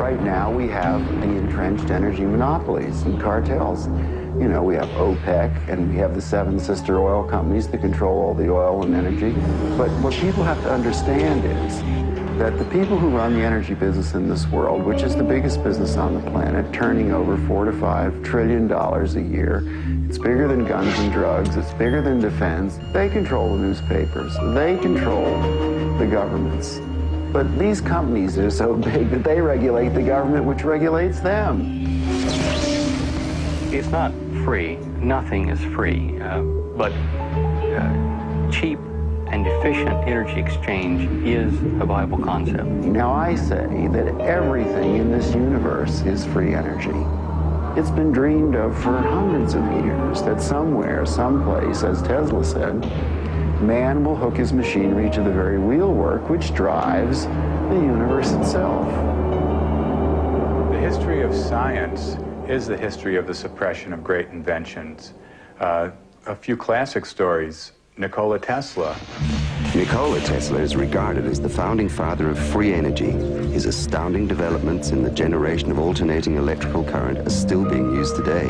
right now we have the entrenched energy monopolies and cartels. You know, we have OPEC and we have the 7 sister oil companies that control all the oil and energy. But what people have to understand is that the people who run the energy business in this world, which is the biggest business on the planet, turning over $4 to $5 trillion a year, it's bigger than guns and drugs, it's bigger than defense. They control the newspapers, they control the governments. But these companies are so big that they regulate the government, which regulates them. It's not free. Nothing is free. But cheap and efficient energy exchange is a viable concept. Now I say that everything in this universe is free energy. It's been dreamed of for hundreds of years that somewhere, someplace, as Tesla said, man will hook his machinery to the very wheelwork which drives the universe itself. The history of science is the history of the suppression of great inventions. A few classic stories. Nikola Tesla. Nikola Tesla is regarded as the founding father of free energy. His astounding developments in the generation of alternating electrical current are still being used today.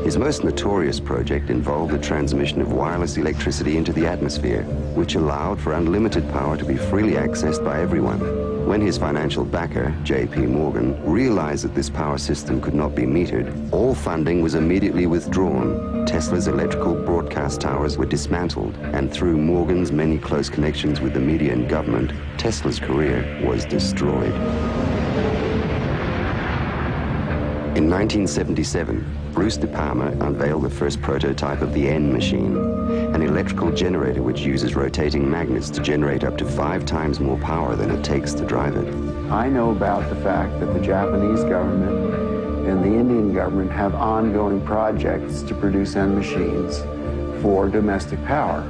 His most notorious project involved the transmission of wireless electricity into the atmosphere, which allowed for unlimited power to be freely accessed by everyone. When his financial backer, J.P. Morgan, realized that this power system could not be metered, all funding was immediately withdrawn. Tesla's electrical broadcast towers were dismantled, and through Morgan's many close connections with the media and government, Tesla's career was destroyed. In 1977, Bruce De Palma unveiled the first prototype of the N machine, an electrical generator which uses rotating magnets to generate up to 5 times more power than it takes to drive it. I know about the fact that the Japanese government and the Indian government have ongoing projects to produce N machines for domestic power.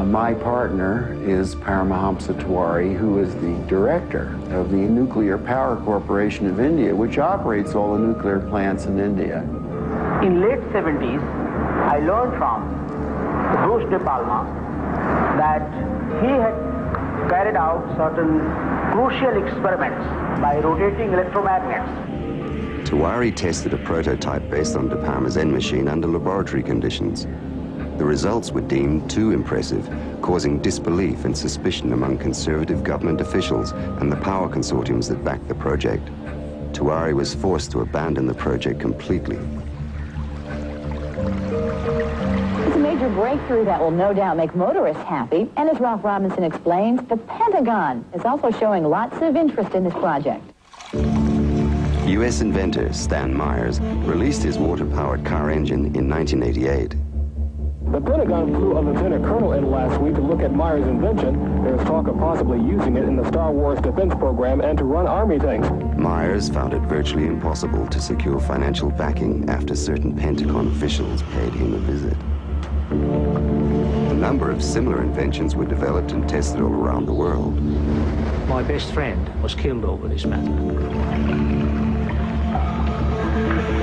My partner is Paramahamsa Tiwari, who is the director of the Nuclear Power Corporation of India, which operates all the nuclear plants in India. In late 70s, I learned from Bruce De Palma that he had carried out certain crucial experiments by rotating electromagnets. Tiwari tested a prototype based on De Palma's N machine under laboratory conditions. The results were deemed too impressive, causing disbelief and suspicion among conservative government officials and the power consortiums that backed the project. Tiwari was forced to abandon the project completely. It's a major breakthrough that will no doubt make motorists happy. And as Ralph Robinson explains, the Pentagon is also showing lots of interest in this project. U.S. inventor Stan Myers released his water-powered car engine in 1988. The Pentagon flew a lieutenant colonel in last week to look at Myers' invention. There's talk of possibly using it in the Star Wars defense program and to run Army tanks. Myers found it virtually impossible to secure financial backing after certain Pentagon officials paid him a visit. A number of similar inventions were developed and tested all around the world. My best friend was killed over this matter.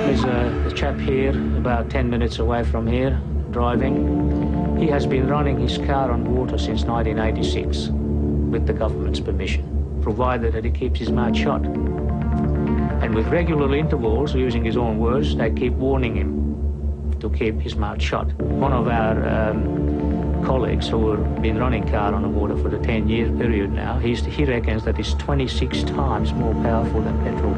There's a chap here, about 10 minutes away from here, driving. He has been running his car on water since 1986 with the government's permission, provided that he keeps his mouth shut. And with regular intervals, using his own words, they keep warning him to keep his mouth shut. One of our colleagues who have been running car on the water for the 10-year period now, he reckons that it's 26 times more powerful than petrol.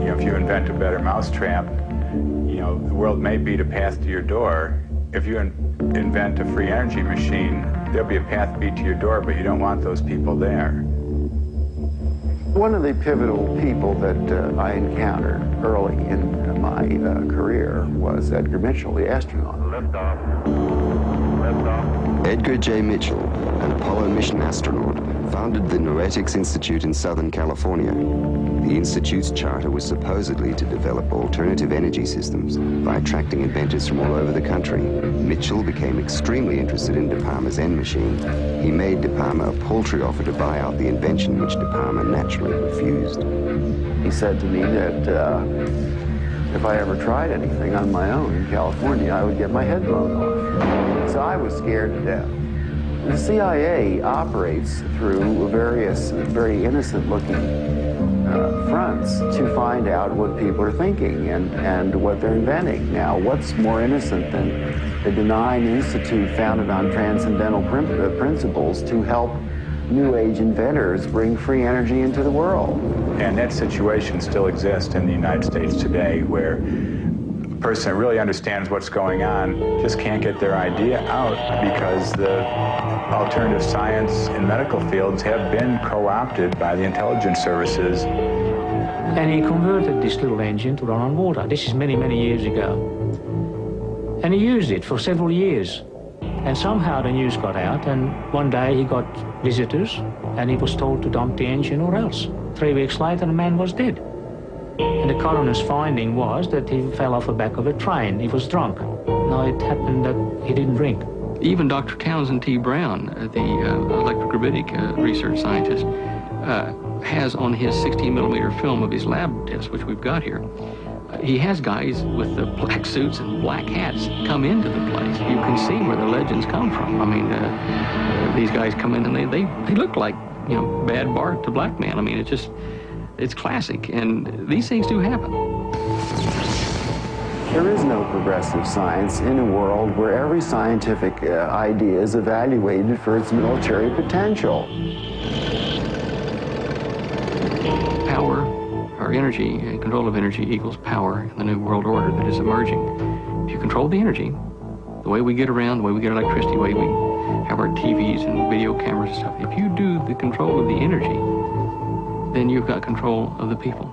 If you invent a better mousetrap, the world may beat a path to your door. If you invent a free energy machine, there'll be a path beat to your door, but you don't want those people there. One of the pivotal people that I encountered early in my career was Edgar Mitchell, the astronaut. Liftoff. Edgar J. Mitchell, an Apollo mission astronaut, founded the Noetics Institute in Southern California. The Institute's charter was supposedly to develop alternative energy systems by attracting inventors from all over the country. Mitchell became extremely interested in De Palma's N machine. He made De Palma a paltry offer to buy out the invention, which De Palma naturally refused. He said to me that if I ever tried anything on my own in California, I would get my head blown off. So I was scared to death. The CIA operates through various very innocent-looking fronts to find out what people are thinking and what they're inventing. Now, what's more innocent than a denying institute founded on transcendental principles to help New Age inventors bring free energy into the world? And that situation still exists in the United States today, where a person that really understands what's going on just can't get their idea out because the alternative science and medical fields have been co-opted by the intelligence services. And he converted this little engine to run on water. This is many, many years ago. And he used it for several years. And somehow the news got out, and one day he got visitors, and he was told to dump the engine or else. 3 weeks later, the man was dead. And the coroner's finding was that he fell off the back of a train. He was drunk. Now, it happened that he didn't drink. Even Dr. Townsend T. Brown, the electrogravitic research scientist, has on his 16-millimeter film of his lab tests, which we've got here, he has guys with the black suits and black hats come into the place. You can see where the legends come from. I mean, these guys come in and they look like, you know, Bad Bart to Black Man. I mean, it's classic, and these things do happen. There is no progressive science in a world where every scientific idea is evaluated for its military potential. Power, or energy, and control of energy equals power in the new world order that is emerging. If you control the energy, the way we get around, the way we get electricity, the way we have our TVs and video cameras and stuff, if you do the control of the energy, then you've got control of the people.